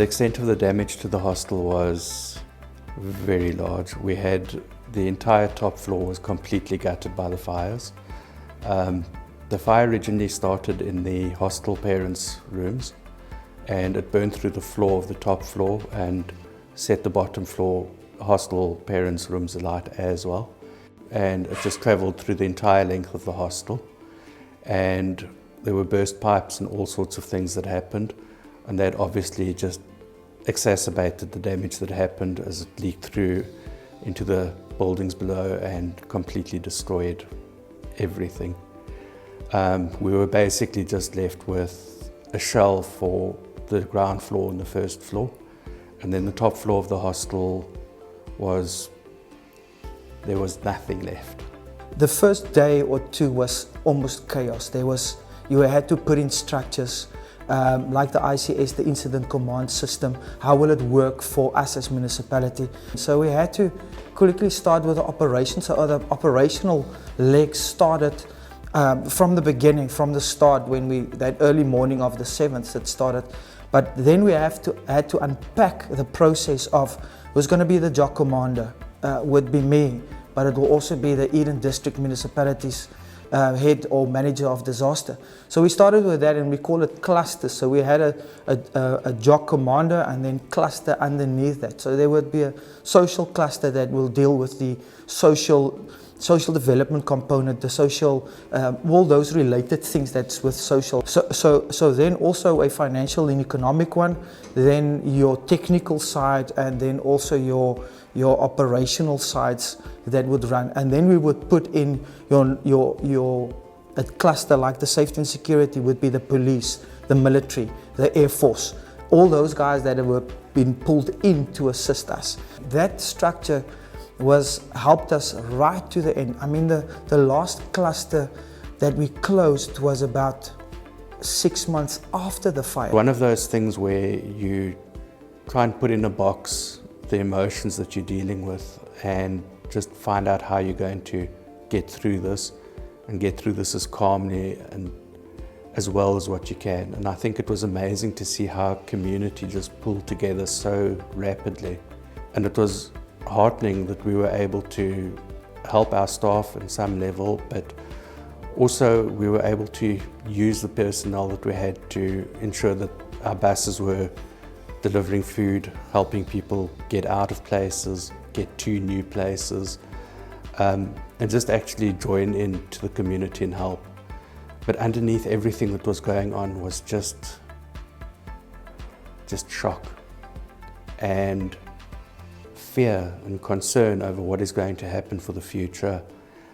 extent of the damage to the hostel was very large. We had the entire top floor was completely gutted by the fires. The fire originally started in the hostel parents' rooms, and it burned through the floor of the top floor and set the bottom floor hostel parents' rooms alight as well. And it just travelled through the entire length of the hostel. And there were burst pipes and all sorts of things that happened, and that obviously just exacerbated the damage that happened as it leaked through into the buildings below and completely destroyed everything. We were basically just left with a shell for the ground floor and the first floor, and then the top floor of the hostel there was nothing left. The first day or two was almost chaos. You had to put in structures like the ICS, the Incident Command System. How will it work for us as municipality? So we had to quickly start with the operations. So the operational legs started from the beginning, from the start, that early morning of the 7th it started. But then we had to unpack the process of who's going to be the job commander. Would be me, but it will also be the Eden District Municipality's head or manager of disaster. So we started with that, and we call it clusters. So we had a job commander and then cluster underneath that. So there would be a social cluster that will deal with the social development component, the social, all those related things that's with social. So then also a financial and economic one, then your technical side, and then also your operational sides that would run. And then we would put in a cluster like the safety and security would be the police, the military, the Air Force, all those guys that were being pulled in to assist us. That structure helped us right to the end. I mean, the last cluster that we closed was about 6 months after the fire. One of those things where you try and put in a box the emotions that you're dealing with and just find out how you're going to get through this and get through this as calmly and as well as what you can. And I think it was amazing to see how community just pulled together so rapidly. And it was heartening that we were able to help our staff in some level, but also we were able to use the personnel that we had to ensure that our buses were delivering food, helping people get out of places, get to new places, and just actually join into the community and help. But underneath everything that was going on was just shock and fear and concern over what is going to happen for the future,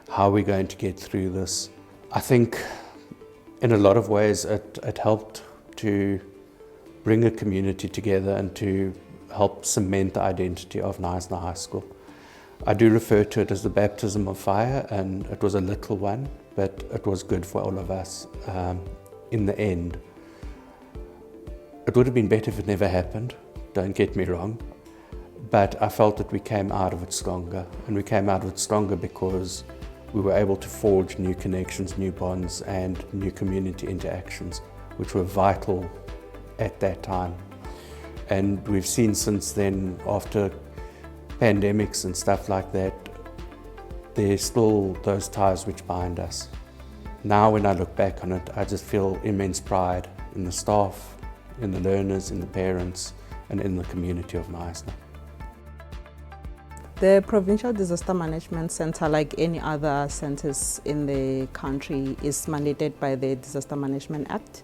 how we're going to get through this. I think in a lot of ways it helped to bring a community together and to help cement the identity of Knysna High School. I do refer to it as the baptism of fire, and it was a little one, but it was good for all of us in the end. It would have been better if it never happened, don't get me wrong, but I felt that we came out of it stronger, and we came out of it stronger because we were able to forge new connections, new bonds, and new community interactions, which were vital at that time. And we've seen since then, after pandemics and stuff like that, there's still those ties which bind us. Now when I look back on it, I just feel immense pride in the staff, in the learners, in the parents, and in the community of Knysna. The Provincial Disaster Management Center, like any other centers in the country, is mandated by the Disaster Management Act.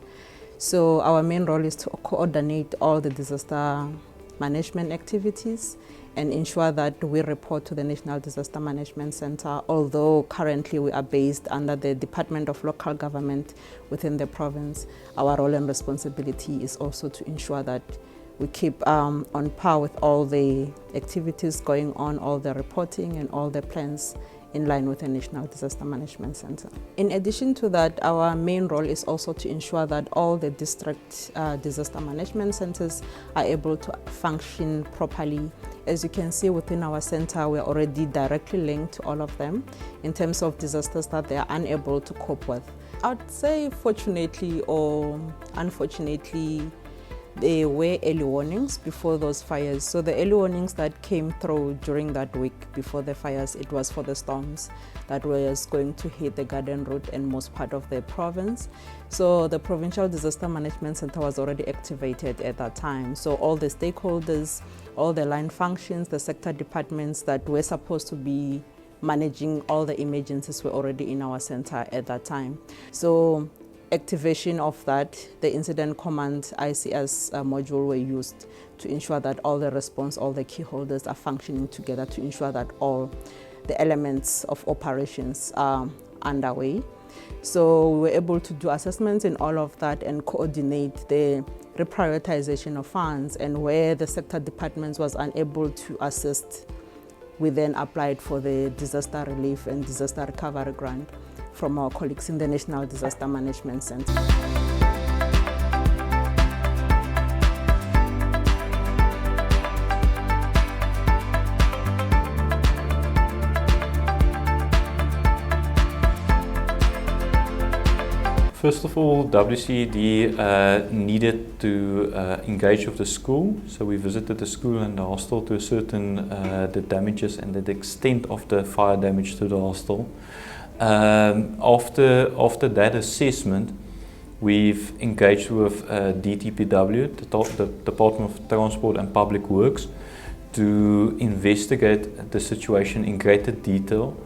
So our main role is to coordinate all the disaster management activities and ensure that we report to the National Disaster Management Center, although currently we are based under the Department of Local Government within the province. Our role and responsibility is also to ensure that we keep on par with all the activities going on, all the reporting and all the plans in line with the National Disaster Management Center. In addition to that, our main role is also to ensure that all the district disaster management centers are able to function properly. As you can see within our center, we're already directly linked to all of them in terms of disasters that they are unable to cope with. I would say fortunately or unfortunately, There were early warnings before those fires. So the early warnings that came through during that week before the fires, it was for the storms that was going to hit the Garden Route and most part of the province. So the Provincial Disaster Management Center was already activated at that time. So all the stakeholders, all the line functions, the sector departments that were supposed to be managing all the emergencies were already in our center at that time. So activation of that, the incident command ICS module were used to ensure that all the response, all the key holders are functioning together to ensure that all the elements of operations are underway. So we were able to do assessments in all of that and coordinate the reprioritization of funds, and where the sector departments was unable to assist, we then applied for the disaster relief and disaster recovery grant from our colleagues in the National Disaster Management Center. First of all, WCED needed to engage with the school, so we visited the school and the hostel to ascertain the damages and the extent of the fire damage to the hostel. After that assessment, we've engaged with DTPW, the Department of Transport and Public Works, to investigate the situation in greater detail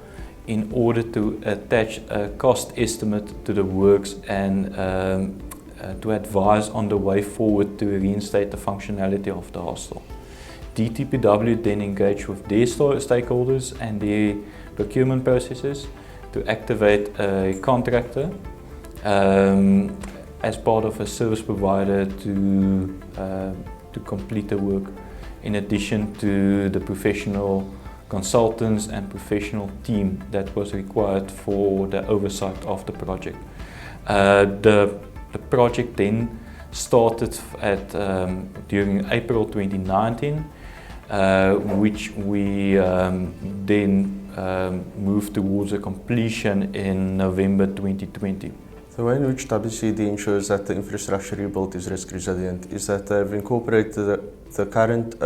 in order to attach a cost estimate to the works and to advise on the way forward to reinstate the functionality of the hostel. DTPW then engaged with their stakeholders and their procurement processes to activate a contractor as part of a service provider to complete the work, in addition to the professional consultants and professional team that was required for the oversight of the project. The project then started during April 2019, which we then moved towards a completion in November 2020. The way in which WCED ensures that the infrastructure rebuilt is risk resilient is that they've incorporated the current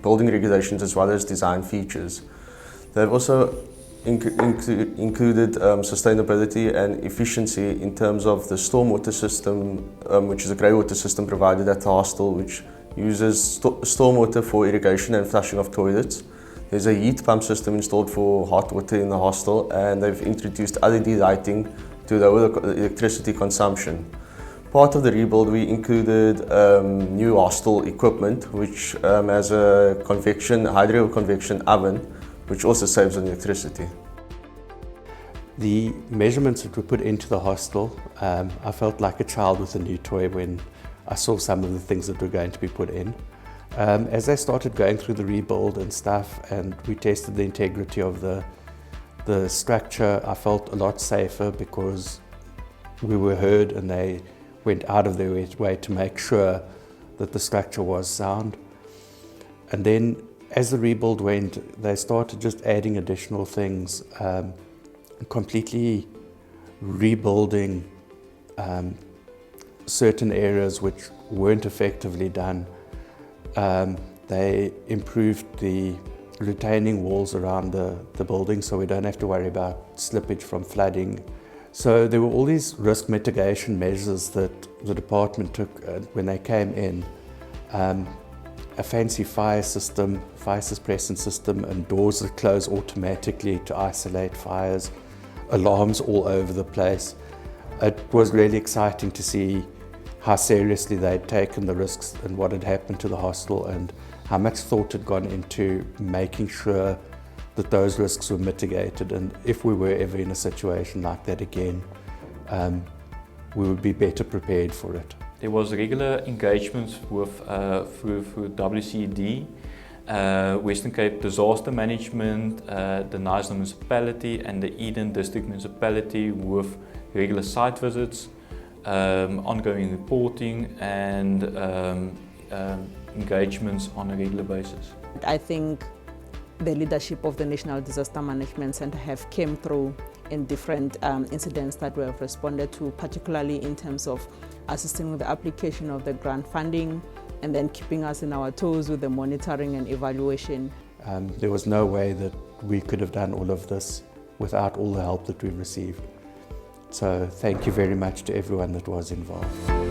building regulations as well as design features. They've also included sustainability and efficiency in terms of the stormwater system, which is a greywater system provided at the hostel, which uses stormwater for irrigation and flushing of toilets. There's a heat pump system installed for hot water in the hostel, and they've introduced LED lighting to lower the electricity consumption. Part of the rebuild, we included new hostel equipment, which has a hydro-convection oven, which also saves on electricity. The measurements that were put into the hostel, I felt like a child with a new toy when I saw some of the things that were going to be put in. As I started going through the rebuild and stuff, and we tested the integrity of the structure, I felt a lot safer because we were heard and they went out of their way to make sure that the structure was sound. And then as the rebuild went, they started just adding additional things, completely rebuilding certain areas which weren't effectively done. They improved the retaining walls around the building so we don't have to worry about slippage from flooding. So there were all these risk mitigation measures that the department took when they came in. A fancy fire suppression system and doors that close automatically to isolate fires, alarms all over the place. It was really exciting to see how seriously they'd taken the risks and what had happened to the hostel and how much thought had gone into making sure that those risks were mitigated, and if we were ever in a situation like that again, we would be better prepared for it. There was regular engagements with through WCED, Western Cape Disaster Management, the Knysna Municipality and the Eden District Municipality with regular site visits, ongoing reporting and engagements on a regular basis. I think the leadership of the National Disaster Management Center have came through in different incidents that we have responded to, particularly in terms of assisting with the application of the grant funding and then keeping us in our toes with the monitoring and evaluation. There was no way that we could have done all of this without all the help that we received. So thank you very much to everyone that was involved.